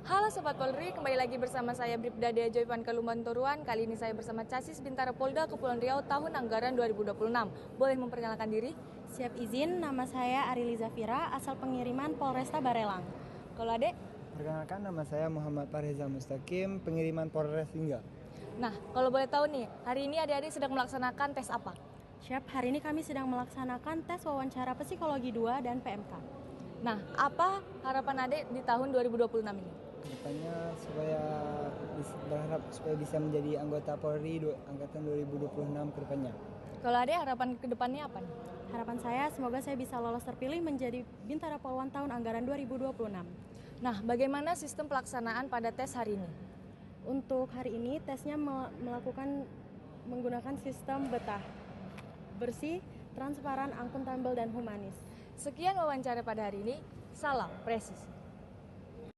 Halo Sobat Polri, kembali lagi bersama saya Bribda Dea Joypan Kalumban Toruan. Kali ini saya bersama Casis Bintara Polda Kepulauan Riau tahun anggaran 2026. Boleh memperkenalkan diri? Siap izin, nama saya Arili Zafira, asal pengiriman Polresta Barelang. Kalau adek? Perkenalkan, nama saya Muhammad Parheza Mustaqim, pengiriman Polres Lingga. Nah, kalau boleh tahu nih, hari ini adik-adik sedang melaksanakan tes apa? Siap, hari ini kami sedang melaksanakan tes wawancara psikologi 2 dan PMK. Nah, apa harapan adik di tahun 2026 ini? Kedepannya berharap supaya bisa menjadi anggota Polri angkatan 2026 ke depannya. Kalau adek harapan ke depannya apa nih? Harapan saya semoga saya bisa lolos terpilih menjadi Bintara Polwan tahun anggaran 2026. Nah, bagaimana sistem pelaksanaan pada tes hari ini? Untuk hari ini tesnya menggunakan sistem betah, bersih, transparan, akuntabel, dan humanis. Sekian wawancara pada hari ini. Salam presisi.